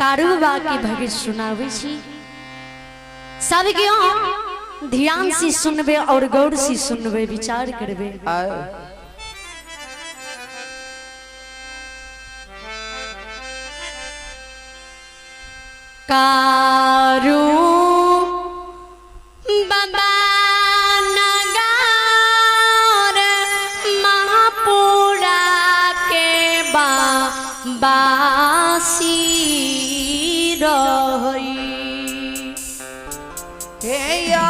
कारुबा की भगत सुनावे छी। सब क्यों ध्यान से सुनबे और गौर से सुनबे, विचार करबे। कारू बाबा नगार महापुरा के बासी रही। हे या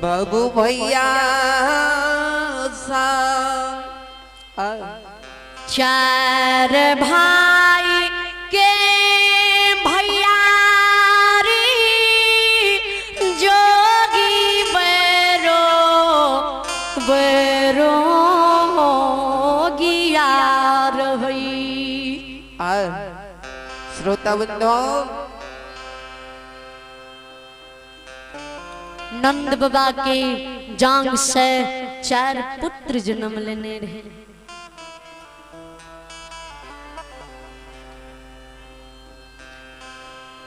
बाबू भैया चार भाई के भैया रे जोगी बेरो बेरो गिया रही। श्रोता बंधु नंद बाबा के जांग से 4 पुत्र जन्म लेने रहे।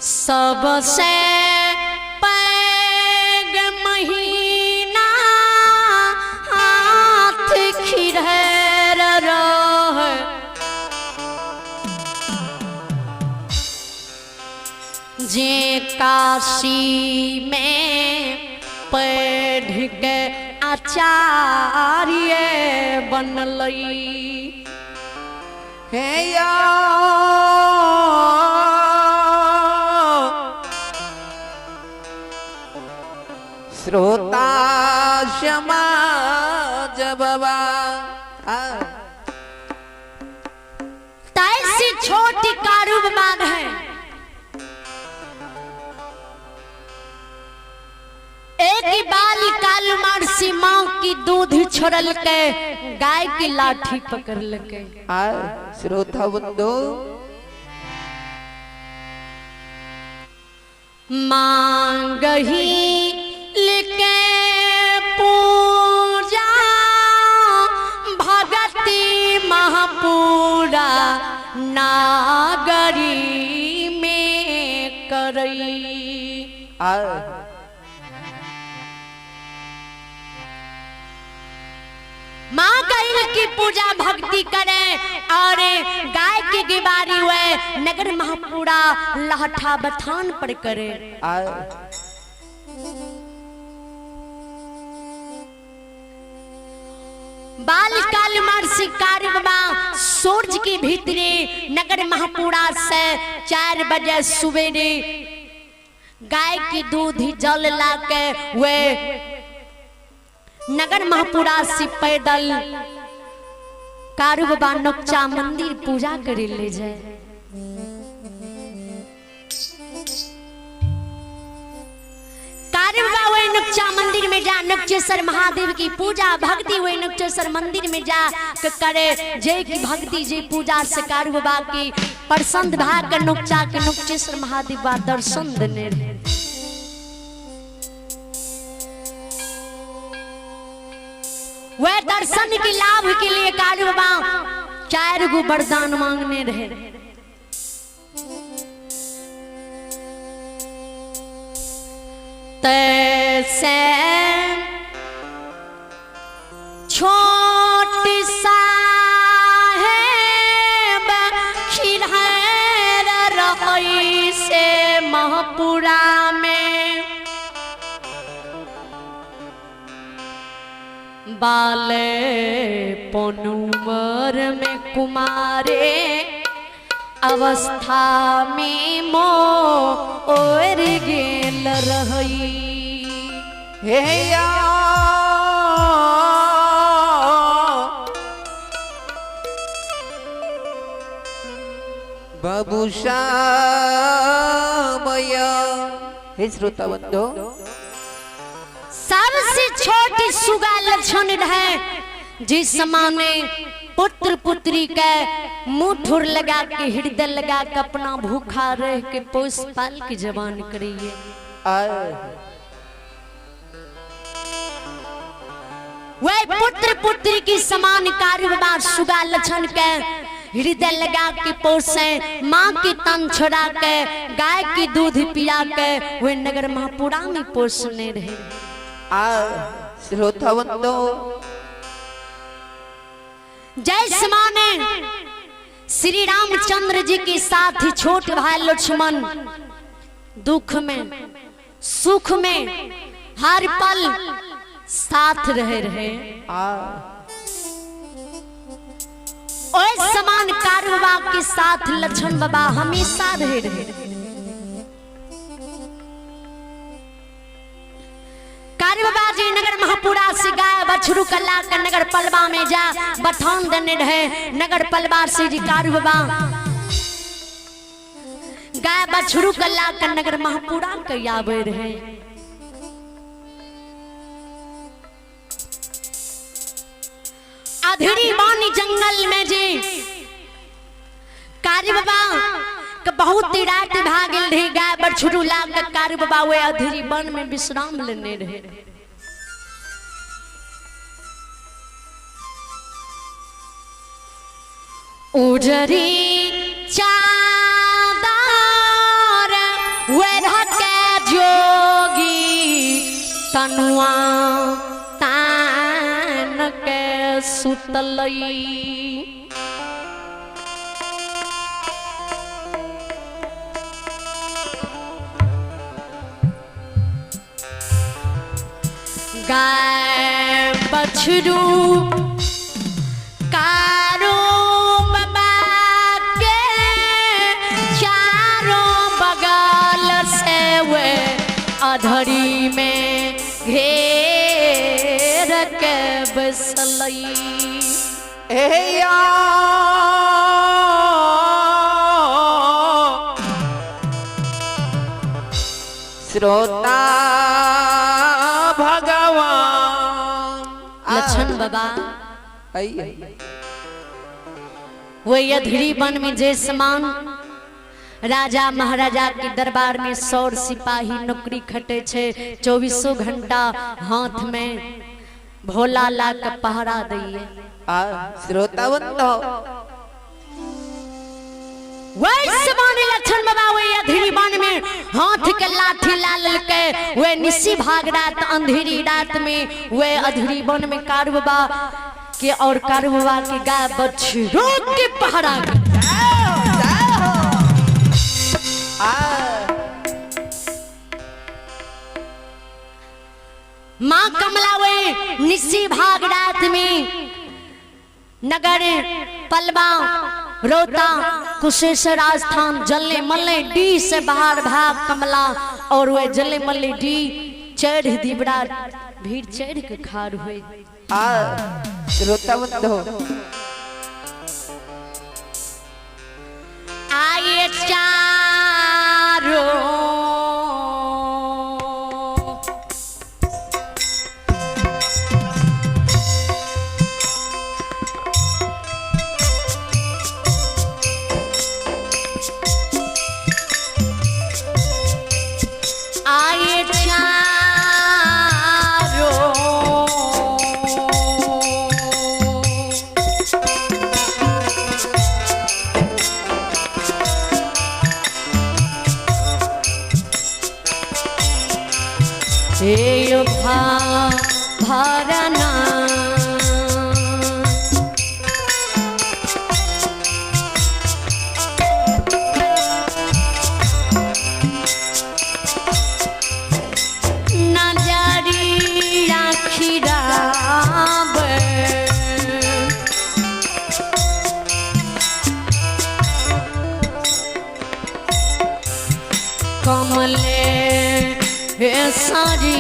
सबसे पैग महीना हाथ खिरहर रह, जे काशी में पढ़ के आचार्य बनलई। हे या श्रोता समाज बाबा तैसी छोटी कारूबान है। एक ही बाली कालू मारसी माँ की दूध छोड़ल के गाय की लाठी पकड़ लके। श्रोता बंधु मांगही लिके पूजा भगती महापुरा नागरी में करई। माँ कहल की पूजा भक्ति करे और गाय की गिबारी हुए नगर महापुरा लहठा बथान पर करे। बाल काल मारसी कारुबा सूरज के भीतरे नगर महापुरा से 4 बजे सुबेरे गाय की दूध जल लाके वे नगर महापुरा से पैदल कारुबा नकचा मंदिर पूजा करे ले जाए। कारुबा वे नकचा मंदिर में जा नकचेश्वर महादेव की पूजा भक्ति हुए नकचेश्वर मंदिर में जा करे जय की भक्ति जय पूजा से कारुबा की प्रसन्न भाग के नकचा के नकचेश्वर महादेव बा दर्शन देने। वह दर्शन के लाभ के लिए कारुबा 4 गो वरदान मांगने रहे। तैसे छोटी साहेब खिरहर रही से महापुरा में बाले पनुमर में कुमारे अवस्था में मोर गेल रही। हे या बाबू श्यामया। हे श्रोता बंधु सबसे छोटी सुगा लक्षण है जिस समाने पुत्र पुत्री के मुंह ठुर लगा के हृदय लगा के अपना भूखा रह के पोस पाल के जवान करिए। वह पुत्र पुत्री की समान कार्य सुगा लक्षण के हृदय लगा के पोसे, माँ की तन छोड़ा के गाय की दूध पिया के वे नगर महापुरा में पोसने रहे। श्रोताबंधो जय समाने श्री रामचंद्र जी के साथ ही छोटे भाई लक्ष्मण दुख में सुख में हर पल साथ रहे और समान कारवा के साथ लक्ष्मण बाबा हमेशा रहे। कारवा जी नगर महापुरा से गाय बछरू कला कर नगर पलवा में जा बठान देने रहे। नगर पलवा से जी कारवा गाय बछरू कला कर नगर महापुरा के आवे रहे। अधरी बानी जंगल में जी कारवा के बहुत रात भागल रही। गाय बछरू ला के कारवा वे अधरी वन में विश्राम लेने रहे। उजरी चादर वे ढके जोगी तनुआ तान के सुतलई। गाय बछरू कारो बाबा के चारों बगल से वे अधरी में घेर के बसलई। श्रोता भगवान लक्ष्मण बाबा वही अधरी वन में जे समान राजा महाराजा के दरबार में 100 सिपाही नौकरी खटे छे। 24 घंटा हाथ में भोला ला के पहरा दिए। श्रोताबंधो वही समान लक्ष्मण बाबा वही अधरी वन में हाथ के लाठी लाल के वे निसी भाग रात अंधेरी रात में वे अधरी वन में कारवा के और कारवा के गाय बछरू के पहरा। माँ कमला वे निसी भाग रात में नगर पलवा रोता कुशेश्वर राजस्थान जले मल्ले डी से बाहर भाग कमला और वे जले मल्ले डी चढ़ दिबड़ा भीड़ चढ़ के खार हुए। श्रोताबंधो आए चारों भरना नजरी राखी रावे कमले हे सारी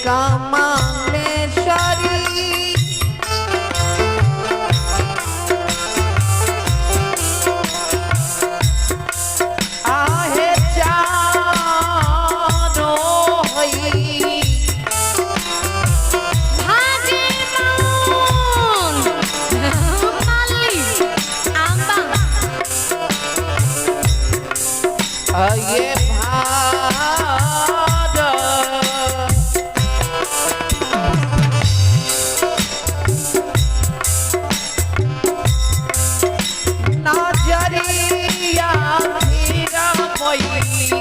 कमलेश्वरी आहे जानो हई ये भाद नजरिया हीरा मई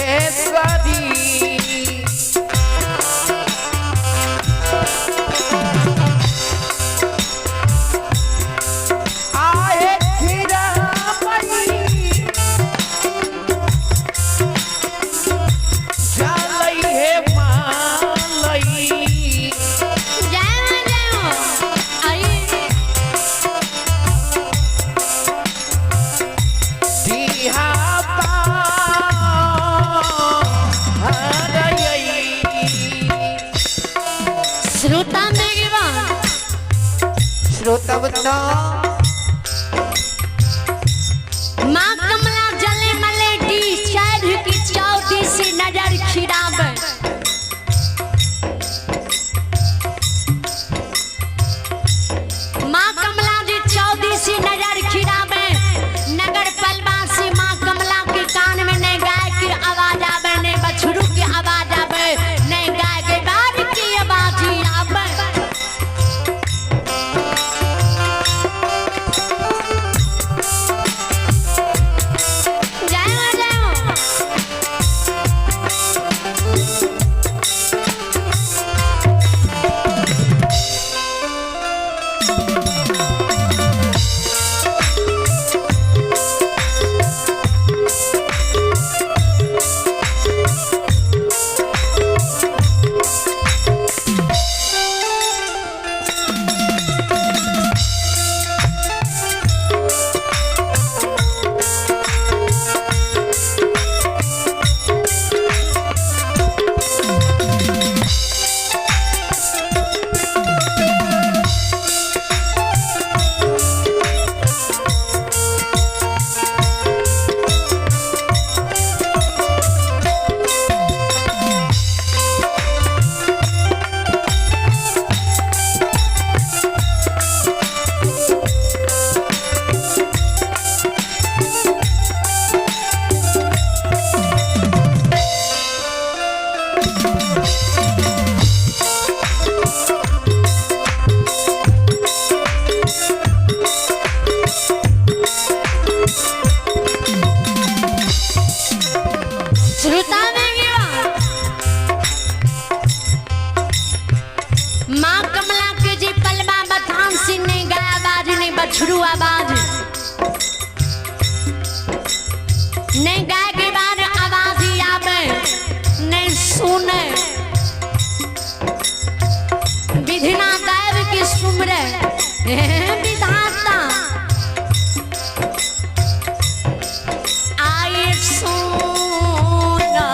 कमलेश्वरी श्रोता श्रोतवंतो माँ कमला जले मलेटी चढ़ की चौथी से नजर खिरावे माँ कमला जी चौथी से नजर खिरावे नगर पलवा से माँ कमला के कान में न गाय की आवाज आवे न बछड़ू की आवाज आवे न गाय के बार की आवाज आवे माँ कमला के जी पलवा बथान से ने गाय आवाज ने बछड़ू आवाज ने गाय के बाद आवाज आवे ने सुने विधिना दैव की सुमरे विधाता आए सुना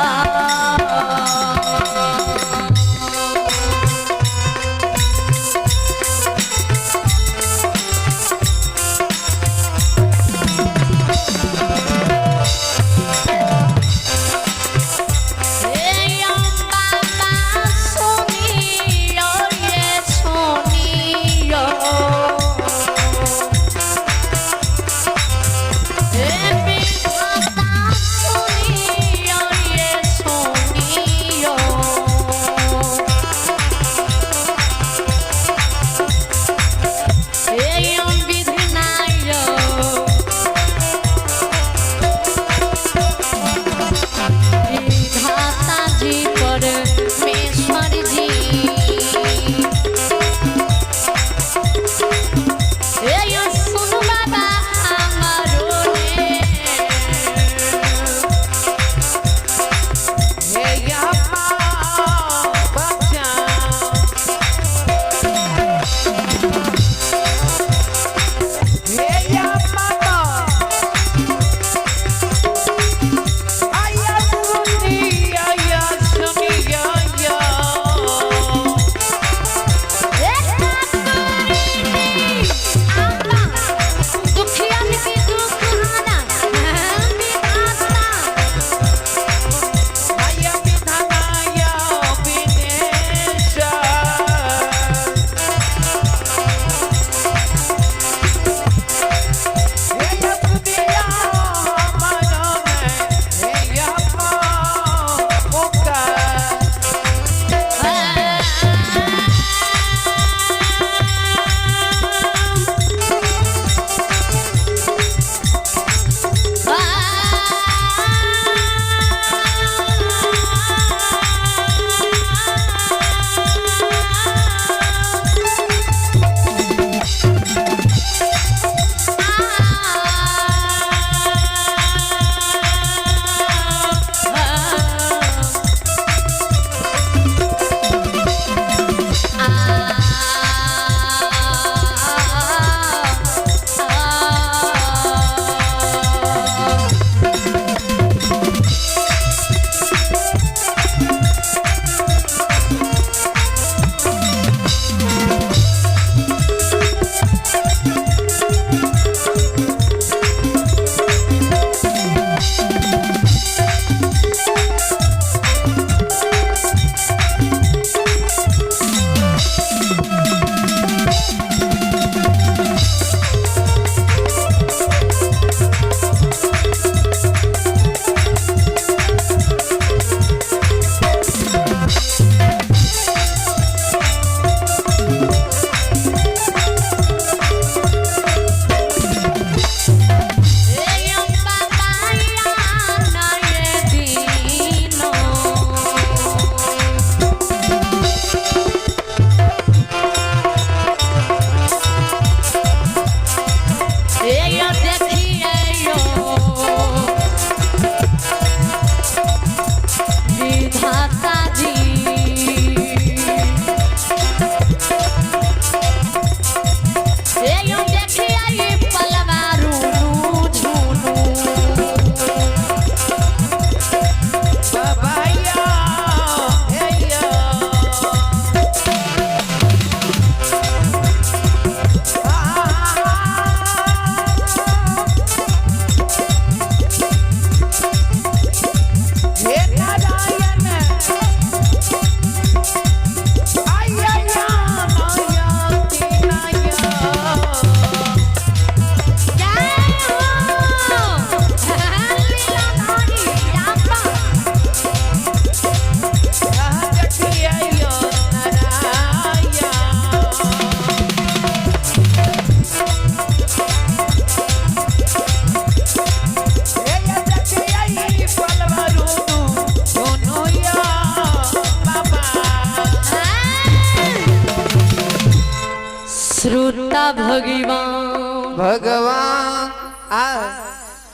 भगवान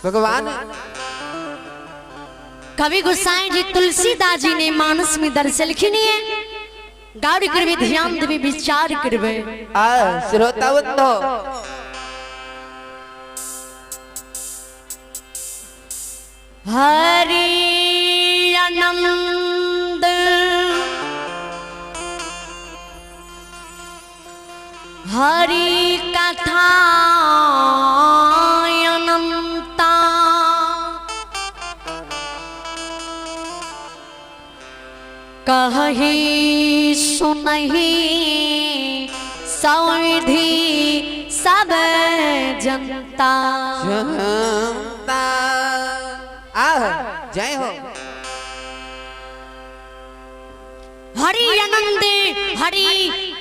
भगवान कवि गोसाई जी तुलसीदास जी ने मानस में दर्श लिखनी है। गौर करवे, ध्यान देवे, विचार करवे। श्रोता बंधो हरि आनंद हरि कथा अनंता कहि सुनहि सौधि सब जनता। जनता जय हो। हरि आनंद हरि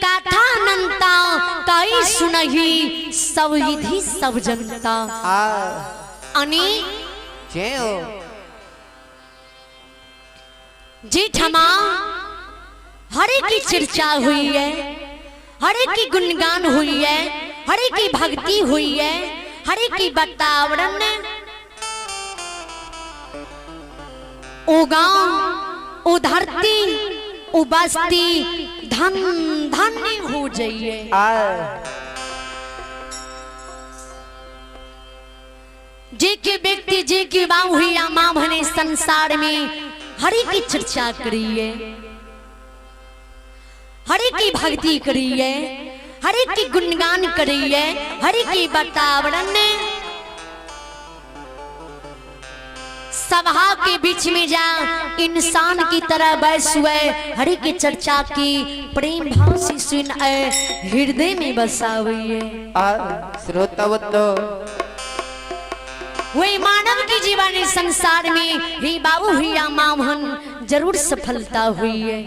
कथा अनंता कहि सुनहि सौधि सब जनता। अनि जय हो। जेठमा हरे की चर्चा हुई है, हरे की गुणगान हुई है, हरे की भक्ति हुई है, हरे की वातावरण ओ गांव ओ धरती ओ बस्ती धन धन्य हो जाइए। जे के व्यक्ति जे के बाऊ हुई माँ भने संसार में हरि की चर्चा करिए, हरि की भक्ति करिए, हरि की गुणगान करिए, हरि की वातावरण सभा के बीच में जा इंसान की तरह बैस हुए, हरि की चर्चा की प्रेम भाव से सुन हृदय में बसा हुई है। श्रोता बंधो वही मानव की जीवन संसार में ही बाबू हुई या मामहन जरूर सफलता हुई है।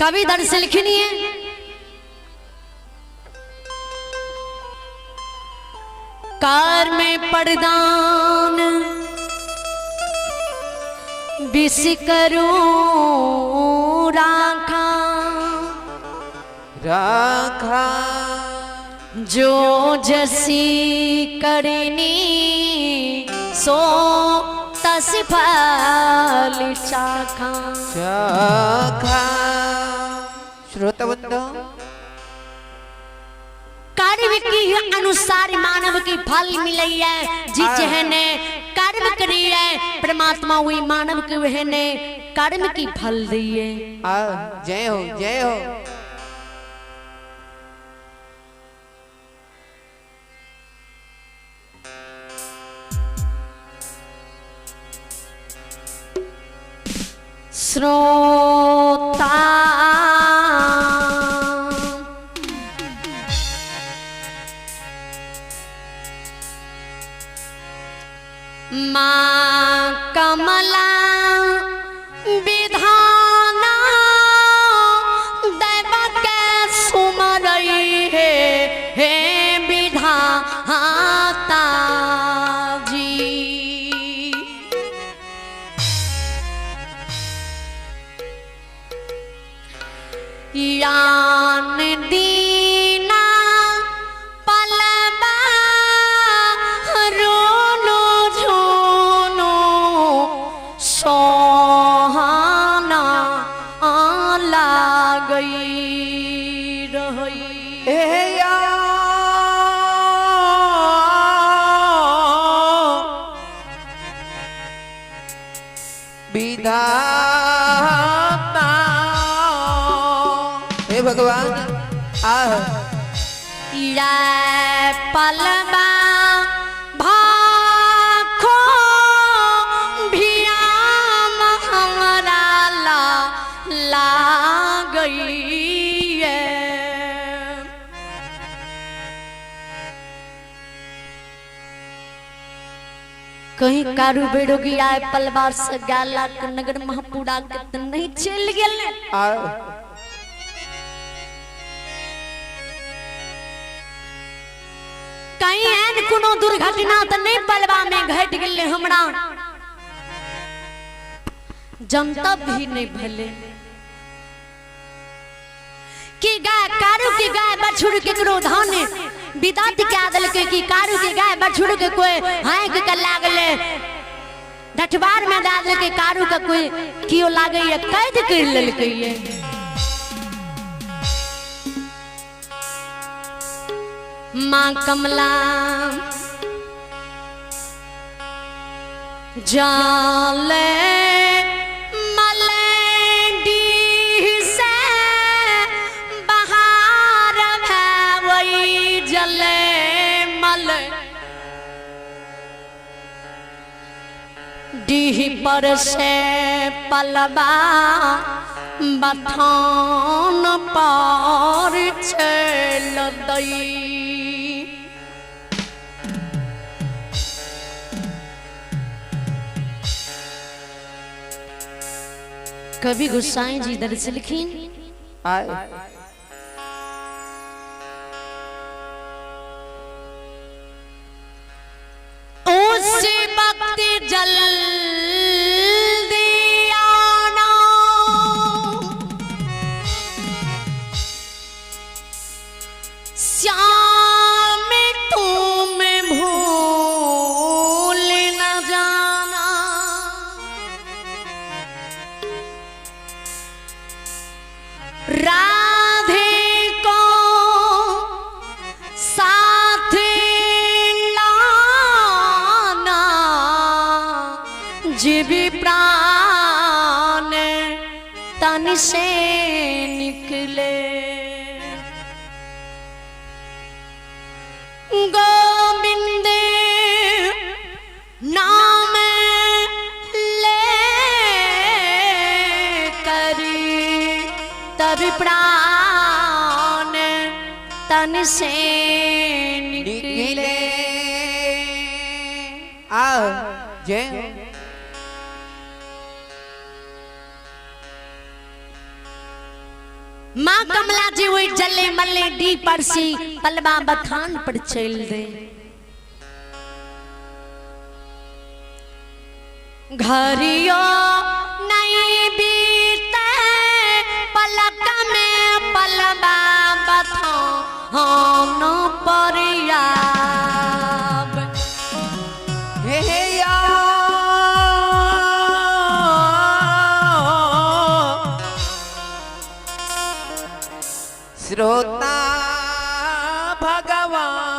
कवि दर्श लिखनी है। कार में प्रदान विष करो राखा राखा जो जसी करनी सो तस फल चाखा। चाखा श्रोता बंधो कर्म के अनुसार मानव की फल मिले है। जी जहने कर्म करी है परमात्मा हुई मानव के वहने कर्म की फल दी है। जय हो जय हो। श्रोता माँ कमला विधाना दैव के सुमरई है हे विधाता जी। यान दीना पलबा रोनो झोनो सोहाना आला गई रही। विधाता हे भगवान पलबा भाखो भियाम हमरा ला गई है। कहीं कारू बेड़ोगी आए पलवार से गाला के नगर महापुरा के नहीं चल गए। कहीं एन कोनो दुर्घटना तो नहीं पलवा में घट गए हमरा जनता भी नहीं भले कि गाय कारू की गाय बछड़ू केकरो धान विदात क्या दल कि कारू की गाय बछड़ू के कोई हाँक के लागले डठवार में डाल के कारू का कोई कियो लागे ये कैद कर लेलकै ये माँ कमला जाले मलडी से बहार भवई जले मल डीह पर से पलबा बथान पार चल दई कवि गोसाई जी दरअसल लिखीन उस वक्त जल दियाना श्याम तुम भूल न जाना राधे को साथ लाना जीवी प्राण तन से निकले गोविंद नाम ले करी तब प्राण तन से निकले आ जय हो माँ कमला जी वही जले मल्ले डी परसी पलबा बथान पर चल दे घरियो नहीं बीते पलक में पलबा बथान पर याब हे या श्रोता भगवान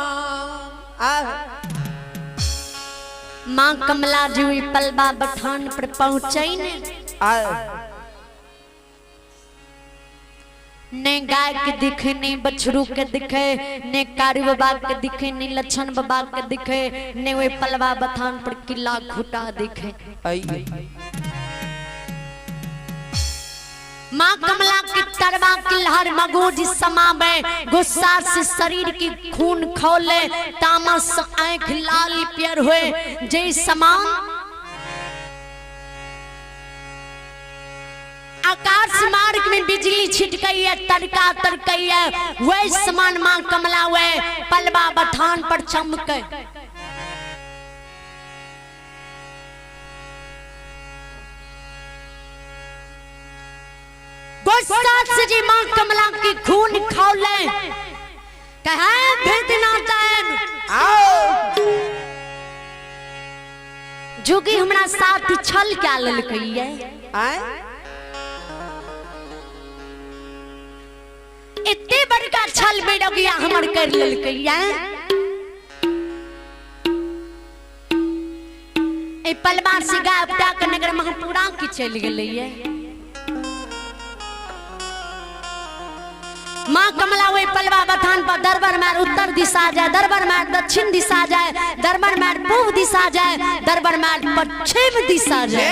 माँ कमला जी हुई पलबा बथान पर पहुंचे ने गाय के दिखे ने बछड़ू के दिखे ने कारू बाबा के दिखे ने लक्षण बाबा के दिखे ने वे पलवा बथान पर किला घुटा दिखे माँ कमला की तरवा की लहर मगोज समावे गुस्सा से शरीर की खून खौले तामस आंख लाल पियर हुए जय समान आकाश मार्ग में बिजली छिट गई है तड़का तड़कई है वह समान माँ कमला हुए पलवा बथान पर चमके गुस्सा से माँ कमला की खून खौले कहे भेजना जोगी हमरा साथ छल क्या ललकई है इतने बड़का छल बेडगिया हमर कर ललकई है ए पलवा से गाय उपटा के नगर महापुरा की चल गई है माँ कमला वही पलवा बथान पर दरबार में उत्तर दिशा जाए दरबार में दक्षिण दिशा जाए दरबार में पूर्व दिशा जाए दरबार में पश्चिम दिशा जाए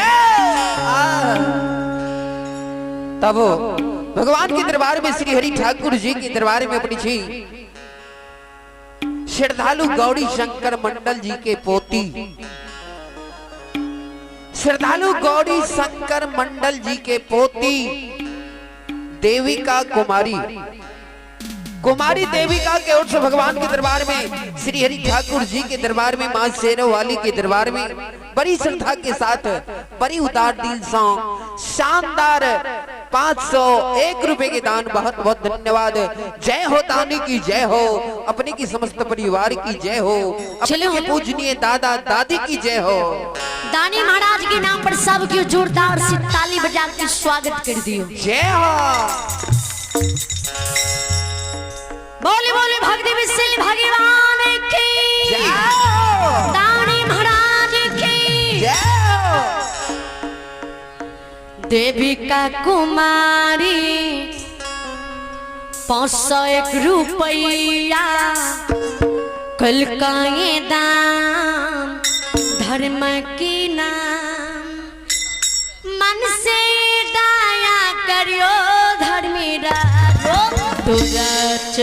तब भगवान के दरबार में श्री हरि ठाकुर जी के दरबार में अपनी छी श्रद्धालु गौरी शंकर मंडल जी के पोती श्रद्धालु गौरी शंकर मंडल जी के पोती देविका कुमारी कुमारी देविका के ओर से भगवान के दरबार में श्री हरि ठाकुर जी के दरबार में मां शेरों वाली के दरबार में बड़ी श्रद्धा के साथ बड़ी उदार दिल से शानदार 501 रुपए के दान, बहुत बहुत धन्यवाद। जय हो दानी की जय हो, अपने की समस्त परिवार की जय हो, अपने के पूजनीय दादा दादी की जय हो। दानी महाराज के नाम पर सब क्यों जोरदार से ताली बजा के स्वागत कर दियो। जय हो। बोले बोले भक्ति विशल भगवान की जय हो। दानी महाराज की जय हो। देविका कुमारी 501 रुपया कल का ये दाम धर्म की नाम, मन से दया करियो धर्मी राजो तुरच